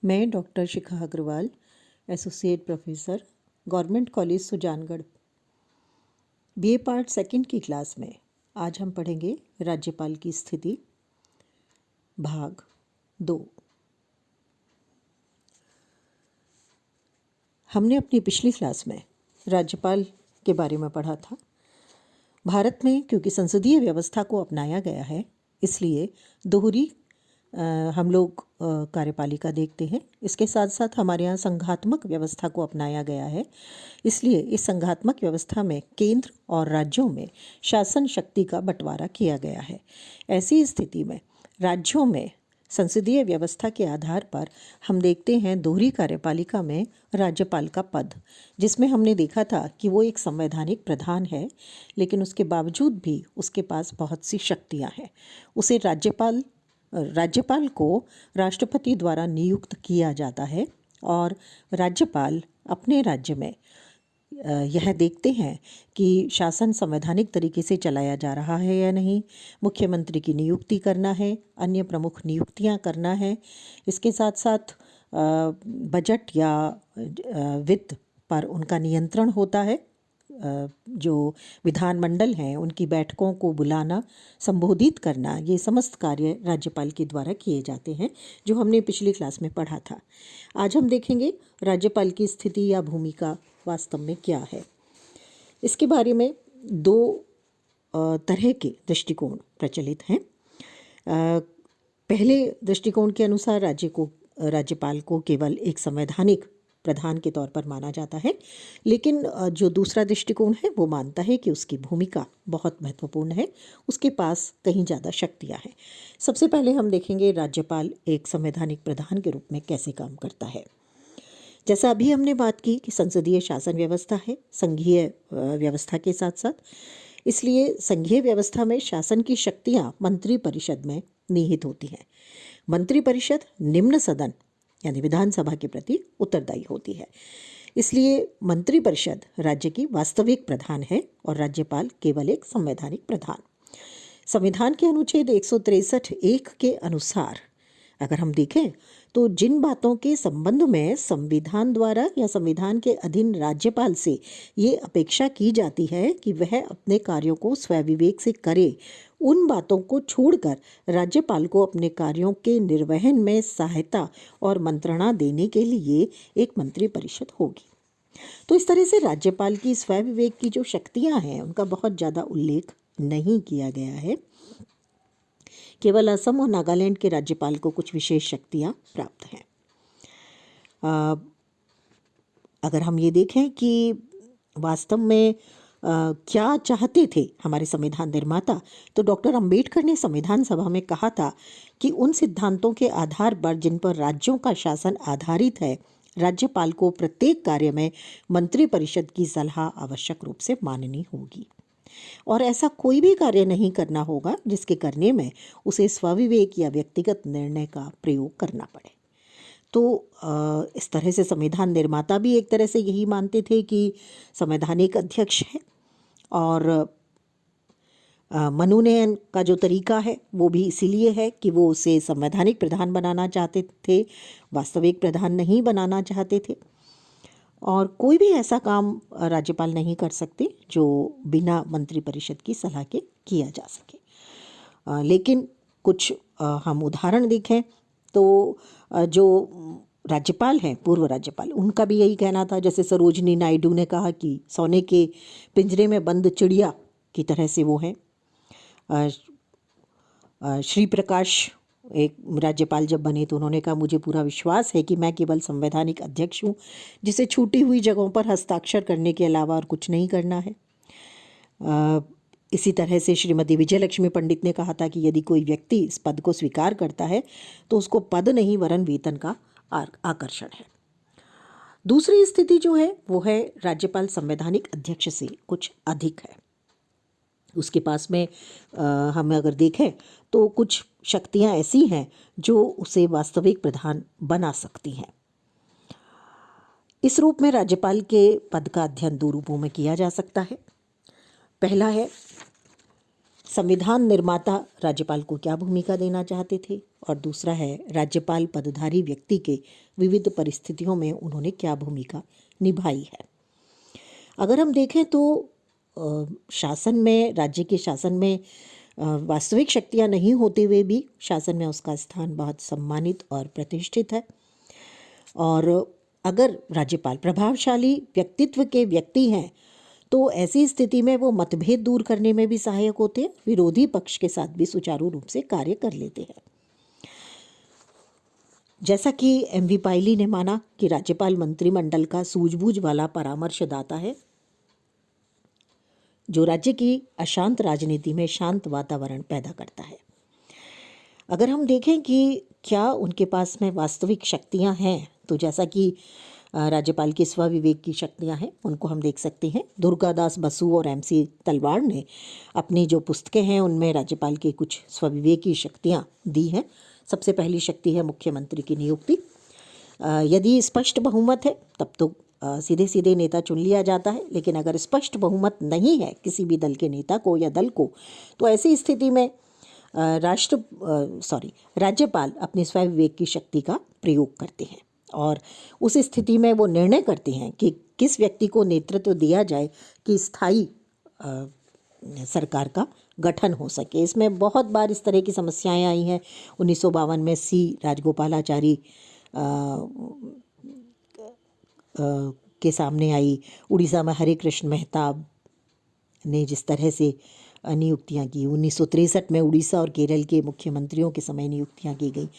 मैं doctor Shikha Agarwal, associate professor, government college Sujangarh, BA part second की class में आज हम पढ़ेंगे राज्यपाल की स्थिति, भाग 2। हमने अपनी पिछली क्लास में राज्यपाल के बारे में पढ़ा था। भारत में क्योंकि संसदीय व्यवस्था को अपनाया गया है, इसलिए दोहरी हम लोग कार्यपालिका देखते हैं। इसके साथ साथ हमारे यहाँ संघात्मक व्यवस्था को अपनाया गया है, इसलिए इस संघात्मक व्यवस्था में केंद्र और राज्यों में शासन शक्ति का बंटवारा किया गया है। ऐसी स्थिति में राज्यों में संसदीय व्यवस्था के आधार पर हम देखते हैं दोहरी कार्यपालिका में राज्यपाल का पद, जिसमें हमने देखा था कि वो एक संवैधानिक प्रधान है, लेकिन उसके बावजूद भी उसके पास बहुत सी शक्तियां हैं। उसे राज्यपाल को राष्ट्रपति द्वारा नियुक्त किया जाता है और राज्यपाल अपने राज्य में यह देखते हैं कि शासन संवैधानिक तरीके से चलाया जा रहा है या नहीं, मुख्यमंत्री की नियुक्ति करना है, अन्य प्रमुख नियुक्तियां करना है। इसके साथ साथ बजट या वित्त पर उनका नियंत्रण होता है। जो विधानमंडल हैं उनकी बैठकों को बुलाना, संबोधित करना, ये समस्त कार्य राज्यपाल के द्वारा किए जाते हैं, जो हमने पिछली क्लास में पढ़ा था। आज हम देखेंगे राज्यपाल की स्थिति या भूमिका वास्तव में क्या है। इसके बारे में दो तरह के दृष्टिकोण प्रचलित हैं। पहले दृष्टिकोण के अनुसार राज्यपाल को केवल एक संवैधानिक प्रधान के तौर पर माना जाता है, लेकिन जो दूसरा दृष्टिकोण है वो मानता है कि उसकी भूमिका बहुत महत्वपूर्ण है, उसके पास कहीं ज़्यादा शक्तियाँ हैं। सबसे पहले हम देखेंगे राज्यपाल एक संवैधानिक प्रधान के रूप में कैसे काम करता है। जैसा अभी हमने बात की कि संसदीय शासन व्यवस्था है संघीय व्यवस्था के साथ साथ, इसलिए संघीय व्यवस्था में शासन की शक्तियाँ मंत्रिपरिषद में निहित होती हैं। मंत्रिपरिषद निम्न सदन यानी विधानसभा के प्रति उत्तरदायी होती है, इसलिए मंत्रिपरिषद राज्य की वास्तविक प्रधान है और राज्यपाल केवल एक संवैधानिक प्रधान। संविधान के अनुच्छेद 163(1) के अनुसार अगर हम देखें तो जिन बातों के संबंध में संविधान द्वारा या संविधान के अधीन राज्यपाल से ये अपेक्षा की जाती है कि वह अपने कार्यों को स्वविवेक से करे, उन बातों को छोड़कर राज्यपाल को अपने कार्यों के निर्वहन में सहायता और मंत्रणा देने के लिए एक मंत्रिपरिषद होगी। तो इस तरह से राज्यपाल की स्वविवेक की जो शक्तियां हैं उनका बहुत ज़्यादा उल्लेख नहीं किया गया है। केवल असम और नागालैंड के राज्यपाल को कुछ विशेष शक्तियां प्राप्त हैं। अगर हम ये देखें कि वास्तव में क्या चाहते थे हमारे संविधान निर्माता, तो डॉक्टर अंबेडकर ने संविधान सभा में कहा था कि उन सिद्धांतों के आधार पर जिन पर राज्यों का शासन आधारित है, राज्यपाल को प्रत्येक कार्य में मंत्रिपरिषद की सलाह आवश्यक रूप से माननी होगी और ऐसा कोई भी कार्य नहीं करना होगा जिसके करने में उसे स्वविवेक या व्यक्तिगत निर्णय का प्रयोग करना पड़े। तो इस तरह से संविधान निर्माता भी एक तरह से यही मानते थे कि संवैधानिक अध्यक्ष है और मनोनयन का जो तरीका है वो भी इसीलिए है कि वो उसे संवैधानिक प्रधान बनाना चाहते थे, वास्तविक प्रधान नहीं बनाना चाहते थे। और कोई भी ऐसा काम राज्यपाल नहीं कर सकते जो बिना मंत्रिपरिषद की सलाह के किया जा सके। लेकिन कुछ हम उदाहरण देखें तो जो राज्यपाल हैं, पूर्व राज्यपाल, उनका भी यही कहना था। जैसे सरोजनी नायडू ने कहा कि सोने के पिंजरे में बंद चिड़िया की तरह से वो हैं। श्री प्रकाश एक राज्यपाल जब बने तो उन्होंने कहा, मुझे पूरा विश्वास है कि मैं केवल संवैधानिक अध्यक्ष हूँ जिसे छूटी हुई जगहों पर हस्ताक्षर करने के अलावा और कुछ नहीं करना है। इसी तरह से श्रीमती विजयलक्ष्मी पंडित ने कहा था कि यदि कोई व्यक्ति इस पद को स्वीकार करता है तो उसको पद नहीं वरन वेतन का आकर्षण है। दूसरी स्थिति जो है वो है राज्यपाल संवैधानिक अध्यक्ष से कुछ अधिक है। उसके पास में हम अगर देखें तो कुछ शक्तियां ऐसी हैं जो उसे वास्तविक प्रधान बना सकती हैं। इस रूप में राज्यपाल के पद का अध्ययन दो रूपों में किया जा सकता है। पहला है संविधान निर्माता राज्यपाल को क्या भूमिका देना चाहते थे, और दूसरा है राज्यपाल पदधारी व्यक्ति के विविध परिस्थितियों में उन्होंने क्या भूमिका निभाई है। अगर हम देखें तो शासन में, राज्य के शासन में वास्तविक शक्तियां नहीं होते हुए भी शासन में उसका स्थान बहुत सम्मानित और प्रतिष्ठित है। और अगर राज्यपाल प्रभावशाली व्यक्तित्व के व्यक्ति हैं तो ऐसी स्थिति में वो मतभेद दूर करने में भी सहायक होते हैं, विरोधी पक्ष के साथ भी सुचारू रूप से कार्य कर लेते हैं। जैसा कि एमवी पायली ने माना कि राज्यपाल मंत्रिमंडल का सूझबूझ वाला परामर्शदाता है जो राज्य की अशांत राजनीति में शांत वातावरण पैदा करता है। अगर हम देखें कि क्या उनके पास में वास्तविक शक्तियां हैं, तो जैसा कि राज्यपाल की स्वविवेक की शक्तियां हैं उनको हम देख सकते हैं। दुर्गादास बसु और एमसी तलवार ने अपनी जो पुस्तकें हैं उनमें राज्यपाल की कुछ स्वविवेक की शक्तियां दी हैं। सबसे पहली शक्ति है मुख्यमंत्री की नियुक्ति। यदि स्पष्ट बहुमत है तब तो सीधे सीधे नेता चुन लिया जाता है, लेकिन अगर स्पष्ट बहुमत नहीं है किसी भी दल के नेता को या दल को, तो ऐसी स्थिति में राज्यपाल अपनी स्वविवेक की शक्ति का प्रयोग करते हैं और उस स्थिति में वो निर्णय करते हैं कि किस व्यक्ति को नेतृत्व दिया जाए कि स्थायी सरकार का गठन हो सके। इसमें बहुत बार इस तरह की समस्याएं आई हैं। 1952 में सी राजगोपालाचारी के सामने आई। उड़ीसा में हरे कृष्ण मेहताब ने जिस तरह से नियुक्तियां की, 1963 में उड़ीसा और केरल के मुख्यमंत्रियों के समय नियुक्तियां की गई।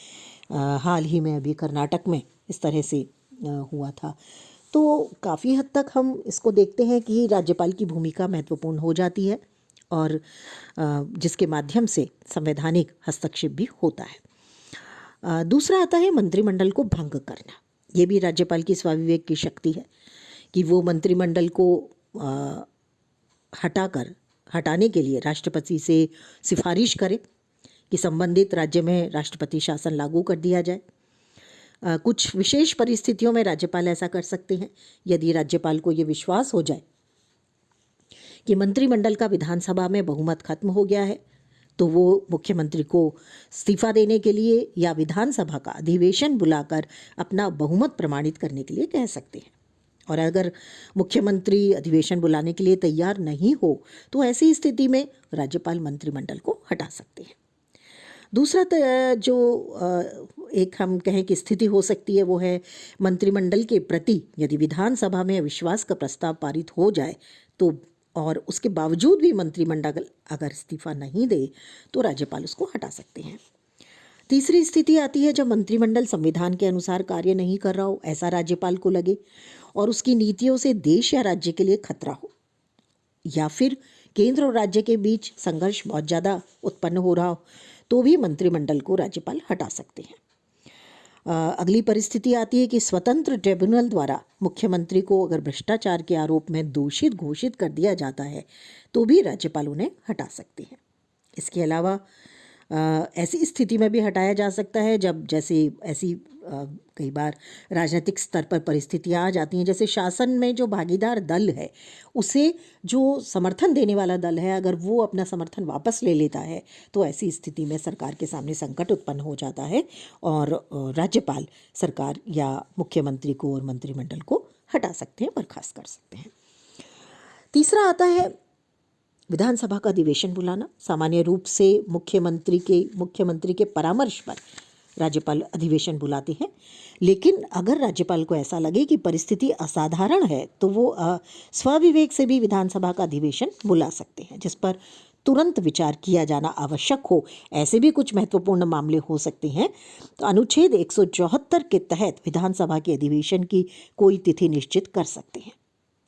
हाल ही में अभी कर्नाटक में इस तरह से हुआ था। तो काफ़ी हद तक हम इसको देखते हैं कि राज्यपाल की भूमिका महत्वपूर्ण हो जाती है और जिसके माध्यम से संवैधानिक हस्तक्षेप भी होता है। दूसरा आता है मंत्रिमंडल को भंग करना। ये भी राज्यपाल की स्वाविवेक की शक्ति है कि वो मंत्रिमंडल को हटाने के लिए राष्ट्रपति से सिफारिश करे कि संबंधित राज्य में राष्ट्रपति शासन लागू कर दिया जाए। कुछ विशेष परिस्थितियों में राज्यपाल ऐसा कर सकते हैं। यदि राज्यपाल को ये विश्वास हो जाए कि मंत्रिमंडल का विधानसभा में बहुमत खत्म हो गया है, तो वो मुख्यमंत्री को इस्तीफा देने के लिए या विधानसभा का अधिवेशन बुलाकर अपना बहुमत प्रमाणित करने के लिए कह सकते हैं। और अगर मुख्यमंत्री अधिवेशन बुलाने के लिए तैयार नहीं हो तो ऐसी स्थिति में राज्यपाल मंत्रिमंडल को हटा सकते हैं। दूसरा जो एक हम कहें कि स्थिति हो सकती है वो है मंत्रिमंडल के प्रति यदि विधानसभा में अविश्वास का प्रस्ताव पारित हो जाए तो और उसके बावजूद भी मंत्रिमंडल अगर इस्तीफा नहीं दे तो राज्यपाल उसको हटा सकते हैं। तीसरी स्थिति आती है जब मंत्रिमंडल संविधान के अनुसार कार्य नहीं कर रहा हो, ऐसा राज्यपाल को लगे और उसकी नीतियों से देश या राज्य के लिए खतरा हो, या फिर केंद्र और राज्य के बीच संघर्ष बहुत ज़्यादा उत्पन्न हो रहा हो, तो भी मंत्रिमंडल को राज्यपाल हटा सकते हैं। अगली परिस्थिति आती है कि स्वतंत्र ट्रिब्यूनल द्वारा मुख्यमंत्री को अगर भ्रष्टाचार के आरोप में दोषित घोषित कर दिया जाता है तो भी राज्यपाल उन्हें हटा सकते हैं। इसके अलावा ऐसी स्थिति में भी हटाया जा सकता है जब जैसे ऐसी कई बार राजनीतिक स्तर पर परिस्थितियां आ जाती हैं, जैसे शासन में जो भागीदार दल है उसे जो समर्थन देने वाला दल है अगर वो अपना समर्थन वापस ले लेता है तो ऐसी स्थिति में सरकार के सामने संकट उत्पन्न हो जाता है और राज्यपाल सरकार या मुख्यमंत्री को और मंत्रिमंडल को हटा सकते हैं, बर्खास्त कर सकते हैं। तीसरा आता है विधानसभा का अधिवेशन बुलाना। सामान्य रूप से मुख्यमंत्री के परामर्श पर राज्यपाल अधिवेशन बुलाते हैं, लेकिन अगर राज्यपाल को ऐसा लगे कि परिस्थिति असाधारण है तो वो स्वविवेक से भी विधानसभा का अधिवेशन बुला सकते हैं जिस पर तुरंत विचार किया जाना आवश्यक हो। ऐसे भी कुछ महत्वपूर्ण मामले हो सकते हैं तो अनुच्छेद 174 के तहत विधानसभा के अधिवेशन की कोई तिथि निश्चित कर सकते हैं।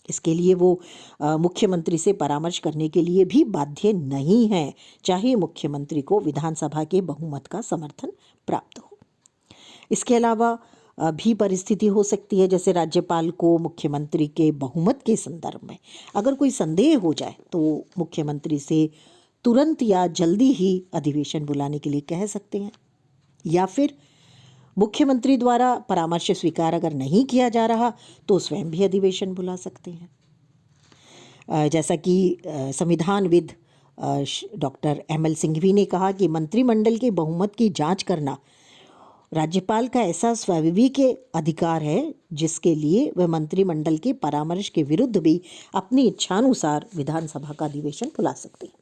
इसके लिए वो मुख्यमंत्री से परामर्श करने के लिए भी बाध्य नहीं है, चाहे मुख्यमंत्री को विधानसभा के बहुमत का समर्थन प्राप्त हो। इसके अलावा भी परिस्थिति हो सकती है जैसे राज्यपाल को मुख्यमंत्री के बहुमत के संदर्भ में अगर कोई संदेह हो जाए तो मुख्यमंत्री से तुरंत या जल्दी ही अधिवेशन बुलाने के लिए कह सकते हैं, या फिर मुख्यमंत्री द्वारा परामर्श स्वीकार अगर नहीं किया जा रहा तो स्वयं भी अधिवेशन बुला सकते हैं। जैसा कि संविधानविद डॉक्टर एमएल सिंघवी ने कहा कि मंत्रिमंडल के बहुमत की जांच करना राज्यपाल का ऐसा स्वाभाविक अधिकार है जिसके लिए वह मंत्रिमंडल के परामर्श के विरुद्ध भी अपनी इच्छानुसार विधानसभा का अधिवेशन बुला सकते हैं।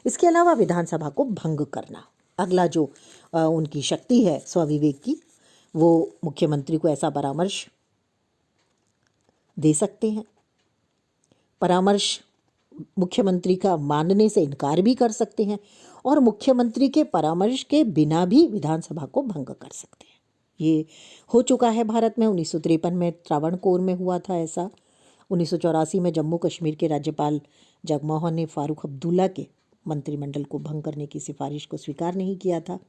इसके अलावा विधानसभा को भंग करना, अगला जो उनकी शक्ति है स्वविवेक की, वो मुख्यमंत्री को ऐसा परामर्श दे सकते हैं। परामर्श मुख्यमंत्री का मानने से इनकार भी कर सकते हैं और मुख्यमंत्री के परामर्श के बिना भी विधानसभा को भंग कर सकते हैं। ये हो चुका है भारत में। 1953 में त्रावणकोर में हुआ था ऐसा। 1984 में जम्मू कश्मीर के राज्यपाल जगमोहन ने फारूक अब्दुल्ला के मंत्रिमंडल को भंग करने की सिफारिश को स्वीकार नहीं किया था।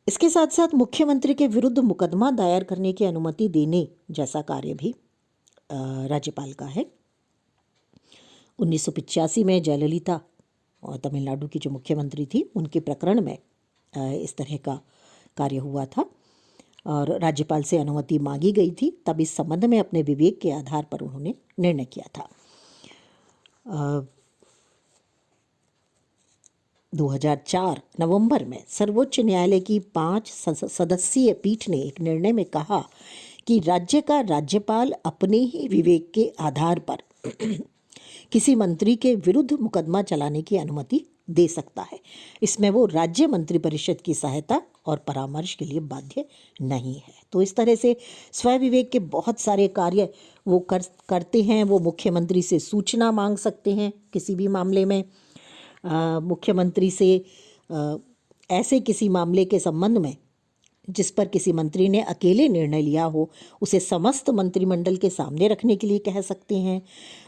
इसके साथ साथ मुख्यमंत्री के विरुद्ध मुकदमा दायर करने की अनुमति देने जैसा कार्य भी राज्यपाल का है। 1985 में जयललिता और तमिलनाडु की जो मुख्यमंत्री थी, उनके प्रकरण में इस तरह का कार्य हुआ था और राज्यपाल से अनुमति मांगी गई थी। तब इस संबंध में अपने विवेक के आधार पर उन्होंने निर्णय किया था। 2004 नवंबर में सर्वोच्च न्यायालय की 5 सदस्यीय पीठ ने एक निर्णय में कहा कि राज्य का राज्यपाल अपने ही विवेक के आधार पर किसी मंत्री के विरुद्ध मुकदमा चलाने की अनुमति दे सकता है। इसमें वो राज्य मंत्रिपरिषद की सहायता और परामर्श के लिए बाध्य नहीं है। तो इस तरह से स्वविवेक के बहुत सारे कार्य वो करते हैं। वो मुख्यमंत्री से सूचना मांग सकते हैं किसी भी मामले में। मुख्यमंत्री से ऐसे किसी मामले के संबंध में जिस पर किसी मंत्री ने अकेले निर्णय लिया हो, उसे समस्त मंत्रिमंडल के सामने रखने के लिए कह सकते हैं।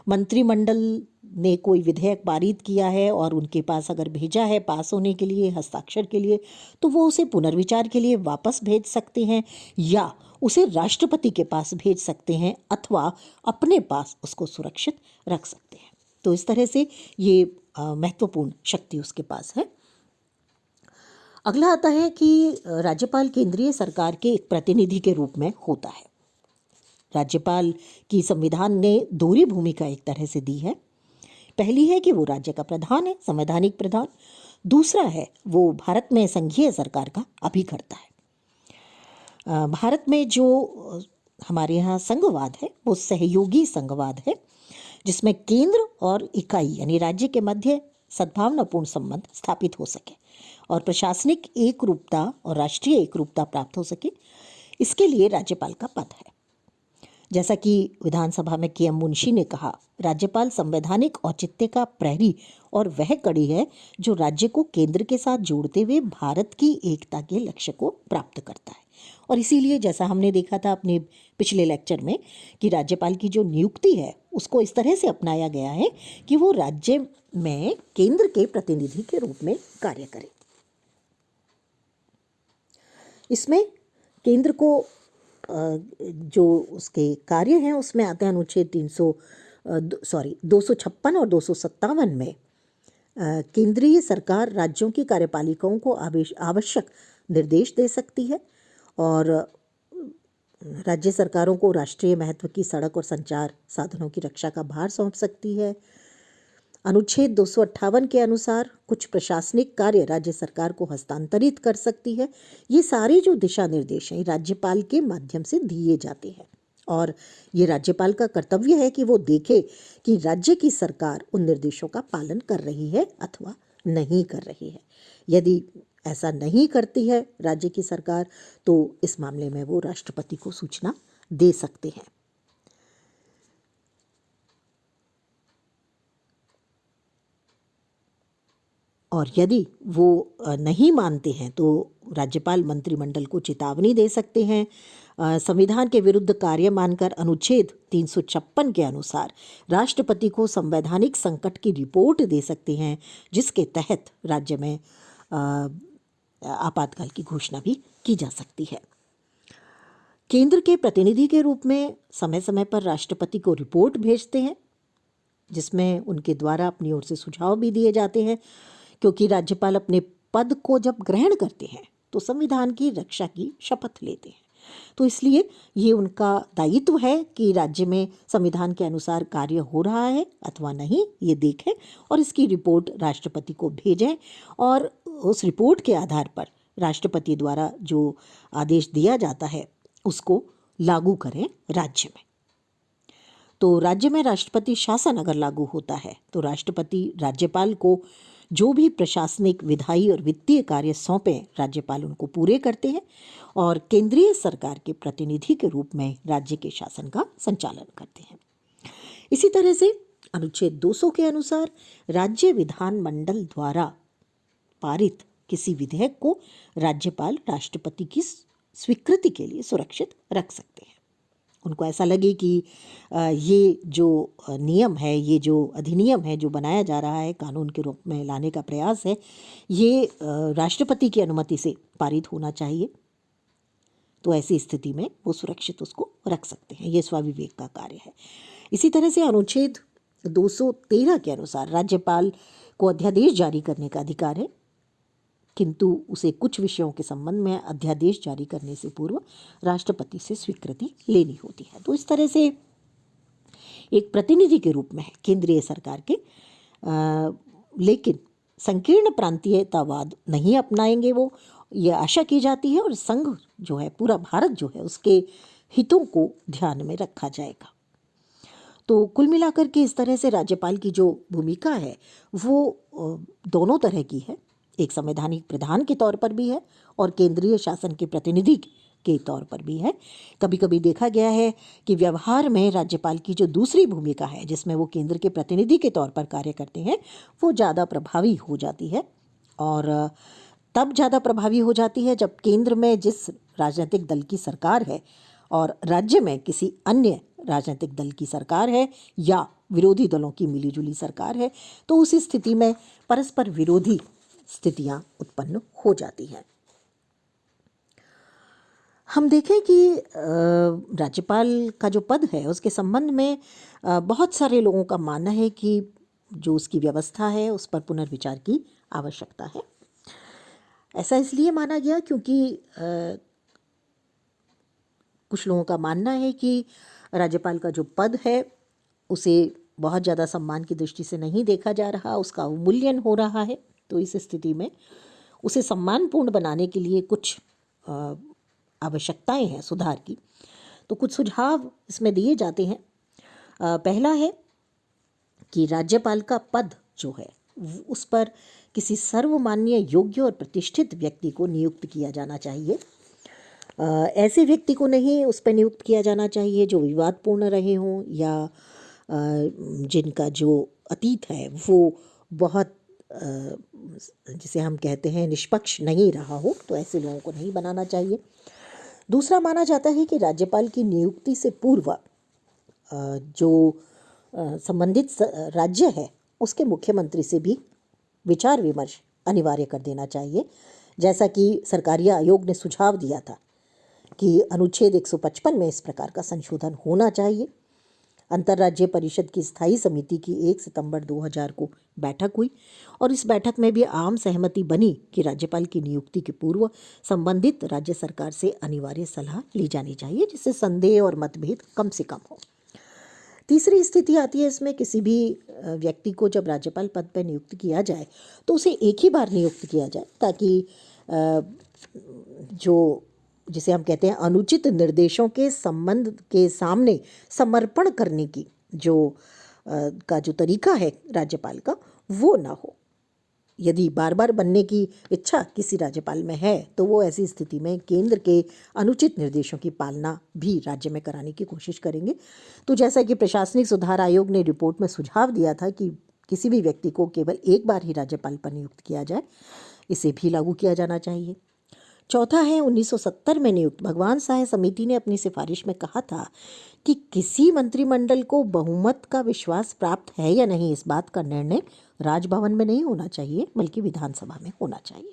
मंत्रिमंडल ने कोई विधेयक पारित किया है और उनके पास अगर भेजा है पास होने के लिए, हस्ताक्षर के लिए, तो वो उसे पुनर्विचार के लिए वापस भेज सकते हैं या उसे राष्ट्रपति के पास भेज सकते हैं अथवा अपने पास उसको सुरक्षित रख सकते हैं। तो इस तरह से ये महत्वपूर्ण शक्ति उसके पास है। अगला आता है कि राज्यपाल केंद्रीय सरकार के एक प्रतिनिधि के रूप में होता है। राज्यपाल की संविधान ने दोहरी भूमिका एक तरह से दी है। पहली है कि वो राज्य का प्रधान है, संवैधानिक प्रधान। दूसरा है वो भारत में संघीय सरकार का अभिकर्ता है। भारत में जो हमारे यहाँ संघवाद है वो सहयोगी संघवाद है, जिसमें केंद्र और इकाई यानी राज्य के मध्य सद्भावनापूर्ण संबंध स्थापित हो सके और प्रशासनिक एकरूपता और राष्ट्रीय एकरूपता प्राप्त हो सके। इसके लिए राज्यपाल का पद है। जैसा कि विधानसभा में के एम मुंशी ने कहा, राज्यपाल संवैधानिक औचित्य का प्रहरी और वह कड़ी है जो राज्य को केंद्र के साथ जोड़ते हुए भारत की एकता के लक्ष्य को प्राप्त करता है। और इसीलिए जैसा हमने देखा था अपने पिछले लेक्चर में कि राज्यपाल की जो नियुक्ति है उसको इस तरह से अपनाया गया है कि वो राज्य में केंद्र के प्रतिनिधि के रूप में कार्य करे। इसमें केंद्र को जो उसके कार्य हैं उसमें आते हैं अनुच्छेद 256 और 257 में केंद्रीय सरकार राज्यों की कार्यपालिकाओं को आवश्यक निर्देश दे सकती है और राज्य सरकारों को राष्ट्रीय महत्व की सड़क और संचार साधनों की रक्षा का भार सौंप सकती है। अनुच्छेद 258 के अनुसार कुछ प्रशासनिक कार्य राज्य सरकार को हस्तांतरित कर सकती है। ये सारे जो दिशा निर्देश हैं राज्यपाल के माध्यम से दिए जाते हैं और ये राज्यपाल का कर्तव्य है कि वो देखे कि राज्य की सरकार उन निर्देशों का पालन कर रही है अथवा नहीं कर रही है। यदि ऐसा नहीं करती है राज्य की सरकार तो इस मामले में वो राष्ट्रपति को सूचना दे सकते हैं। और यदि वो नहीं मानते हैं तो राज्यपाल मंत्रिमंडल को चेतावनी दे सकते हैं। संविधान के विरुद्ध कार्य मानकर अनुच्छेद 356 के अनुसार राष्ट्रपति को संवैधानिक संकट की रिपोर्ट दे सकते हैं, जिसके तहत राज्य में आपातकाल की घोषणा भी की जा सकती है। केंद्र के प्रतिनिधि के रूप में समय समय पर राष्ट्रपति को रिपोर्ट भेजते हैं, जिसमें उनके द्वारा अपनी ओर से सुझाव भी दिए जाते हैं, क्योंकि राज्यपाल अपने पद को जब ग्रहण करते हैं तो संविधान की रक्षा की शपथ लेते हैं तो इसलिए ये उनका दायित्व है कि राज्य में संविधान के अनुसार कार्य हो रहा है अथवा नहीं, ये देखें और इसकी रिपोर्ट राष्ट्रपति को भेजें और उस रिपोर्ट के आधार पर राष्ट्रपति द्वारा जो आदेश दिया जाता है उसको लागू करें राज्य में। तो राज्य में राष्ट्रपति शासन अगर लागू होता है तो राष्ट्रपति राज्यपाल को जो भी प्रशासनिक, विधायी और वित्तीय कार्य सौंपें राज्यपाल उनको पूरे करते हैं और केंद्रीय सरकार के प्रतिनिधि के रूप में राज्य के शासन का संचालन करते हैं। इसी तरह से अनुच्छेद 200 के अनुसार राज्य विधानमंडल द्वारा पारित किसी विधेयक को राज्यपाल राष्ट्रपति की स्वीकृति के लिए सुरक्षित रख सकते हैं। उनको ऐसा लगे कि ये जो नियम है, ये जो अधिनियम है जो बनाया जा रहा है, कानून के रूप में लाने का प्रयास है, ये राष्ट्रपति की अनुमति से पारित होना चाहिए, तो ऐसी स्थिति में वो सुरक्षित उसको रख सकते हैं। ये स्वाविवेक का कार्य है। इसी तरह से अनुच्छेद 213 के अनुसार राज्यपाल को अध्यादेश जारी करने का अधिकार है, किंतु उसे कुछ विषयों के संबंध में अध्यादेश जारी करने से पूर्व राष्ट्रपति से स्वीकृति लेनी होती है। तो इस तरह से एक प्रतिनिधि के रूप में है केंद्रीय सरकार के, लेकिन संकीर्ण प्रांतीयतावाद नहीं अपनाएंगे वो, ये आशा की जाती है, और संघ जो है, पूरा भारत जो है, उसके हितों को ध्यान में रखा जाएगा। तो कुल मिलाकर के इस तरह से राज्यपाल की जो भूमिका है वो दोनों तरह की है, एक संवैधानिक प्रधान के तौर पर भी है और केंद्रीय शासन के प्रतिनिधि के तौर पर भी है। कभी कभी देखा गया है कि व्यवहार में राज्यपाल की जो दूसरी भूमिका है, जिसमें वो केंद्र के प्रतिनिधि के तौर पर कार्य करते हैं, वो ज़्यादा प्रभावी हो जाती है, और तब ज़्यादा प्रभावी हो जाती है जब केंद्र में जिस राजनीतिक दल की सरकार है और राज्य में किसी अन्य राजनीतिक दल की सरकार है या विरोधी दलों की मिलीजुली सरकार है, तो उस स्थिति में परस्पर विरोधी स्थितियां उत्पन्न हो जाती हैं। हम देखें कि राज्यपाल का जो पद है उसके संबंध में बहुत सारे लोगों का मानना है कि जो उसकी व्यवस्था है उस पर पुनर्विचार की आवश्यकता है। ऐसा इसलिए माना गया क्योंकि कुछ लोगों का मानना है कि राज्यपाल का जो पद है उसे बहुत ज़्यादा सम्मान की दृष्टि से नहीं देखा जा रहा, उसका अवमूल्यन हो रहा है। तो इस स्थिति में उसे सम्मानपूर्ण बनाने के लिए कुछ आवश्यकताएं हैं सुधार की। तो कुछ सुझाव इसमें दिए जाते हैं। पहला है कि राज्यपाल का पद जो है उस पर किसी सर्वमान्य, योग्य और प्रतिष्ठित व्यक्ति को नियुक्त किया जाना चाहिए। ऐसे व्यक्ति को नहीं उस पर नियुक्त किया जाना चाहिए जो विवादपूर्ण रहे हों या जिनका जो अतीत है वो बहुत जिसे हम कहते हैं निष्पक्ष नहीं रहा हो, तो ऐसे लोगों को नहीं बनाना चाहिए। दूसरा, माना जाता है कि राज्यपाल की नियुक्ति से पूर्व जो संबंधित राज्य है उसके मुख्यमंत्री से भी विचार विमर्श अनिवार्य कर देना चाहिए, जैसा कि सरकारी आयोग ने सुझाव दिया था कि अनुच्छेद 155 में इस प्रकार का संशोधन होना चाहिए। अंतर्राज्यीय परिषद की स्थायी समिति की 1 सितंबर 2000 को बैठक हुई और इस बैठक में भी आम सहमति बनी कि राज्यपाल की नियुक्ति के पूर्व संबंधित राज्य सरकार से अनिवार्य सलाह ली जानी चाहिए, जिससे संदेह और मतभेद कम से कम हो। तीसरी स्थिति आती है इसमें, किसी भी व्यक्ति को जब राज्यपाल पद पर नियुक्त किया जाए तो उसे एक ही बार नियुक्त किया जाए, ताकि जो जिसे हम कहते हैं अनुचित निर्देशों के संबंध के सामने समर्पण करने की का जो तरीका है राज्यपाल का, वो ना हो। यदि बार बार बनने की इच्छा किसी राज्यपाल में है तो वो ऐसी स्थिति में केंद्र के अनुचित निर्देशों की पालना भी राज्य में कराने की कोशिश करेंगे। तो जैसा कि प्रशासनिक सुधार आयोग ने रिपोर्ट में सुझाव दिया था कि किसी भी व्यक्ति को केवल एक बार ही राज्यपाल पर नियुक्त किया जाए, इसे भी लागू किया जाना चाहिए। चौथा है, 1970 में नियुक्त भगवान साय समिति ने अपनी सिफारिश में कहा था कि किसी मंत्रिमंडल को बहुमत का विश्वास प्राप्त है या नहीं, इस बात का निर्णय राजभवन में नहीं होना चाहिए बल्कि विधानसभा में होना चाहिए।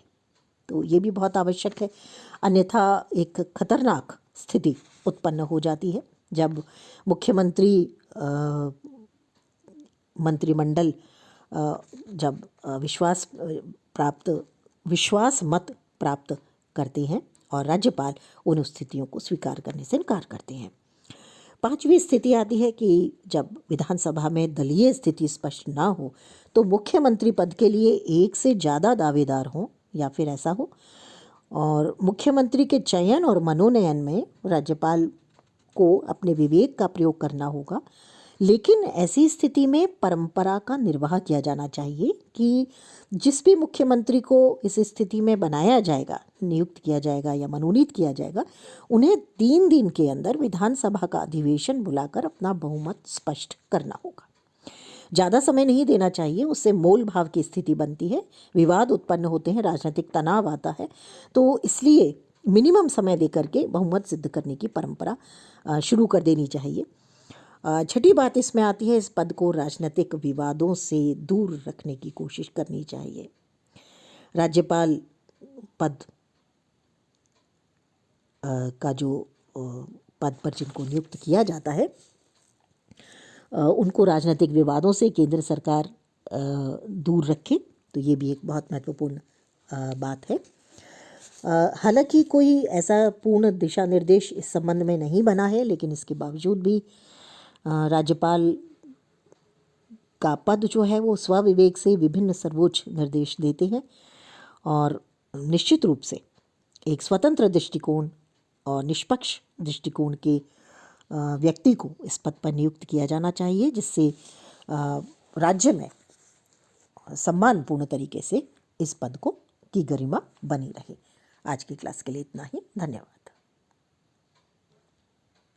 तो ये भी बहुत आवश्यक है, अन्यथा एक खतरनाक स्थिति उत्पन्न हो जाती है जब मुख्यमंत्री मंत्रिमंडल जब विश्वास मत प्राप्त करते हैं और राज्यपाल उन स्थितियों को स्वीकार करने से इनकार करते हैं। 5वीं स्थिति आती है कि जब विधानसभा में दलीय स्थिति स्पष्ट ना हो तो मुख्यमंत्री पद के लिए एक से ज़्यादा दावेदार हों या फिर ऐसा हो, और मुख्यमंत्री के चयन और मनोनयन में राज्यपाल को अपने विवेक का प्रयोग करना होगा। लेकिन ऐसी स्थिति में परंपरा का निर्वाह किया जाना चाहिए कि जिस भी मुख्यमंत्री को इस स्थिति में बनाया जाएगा, नियुक्त किया जाएगा या मनोनीत किया जाएगा, उन्हें 3 दिन के अंदर विधानसभा का अधिवेशन बुलाकर अपना बहुमत स्पष्ट करना होगा। ज़्यादा समय नहीं देना चाहिए, उससे मोल भाव की स्थिति बनती है, विवाद उत्पन्न होते हैं, राजनीतिक तनाव आता है। तो इसलिए मिनिमम समय देकर के बहुमत सिद्ध करने की परंपरा शुरू कर देनी चाहिए। छठी बात इसमें आती है, इस पद को राजनीतिक विवादों से दूर रखने की कोशिश करनी चाहिए। राज्यपाल पद का जो पद पर जिनको नियुक्त किया जाता है उनको राजनीतिक विवादों से केंद्र सरकार दूर रखे, तो ये भी एक बहुत महत्वपूर्ण बात है। हालांकि कोई ऐसा पूर्ण दिशा निर्देश इस संबंध में नहीं बना है, लेकिन इसके बावजूद भी राज्यपाल का पद जो है वो स्वविवेक से विभिन्न सर्वोच्च निर्देश देते हैं और निश्चित रूप से एक स्वतंत्र दृष्टिकोण और निष्पक्ष दृष्टिकोण के व्यक्ति को इस पद पर नियुक्त किया जाना चाहिए, जिससे राज्य में सम्मानपूर्ण तरीके से इस पद को की गरिमा बनी रहे। आज की क्लास के लिए इतना ही। धन्यवाद।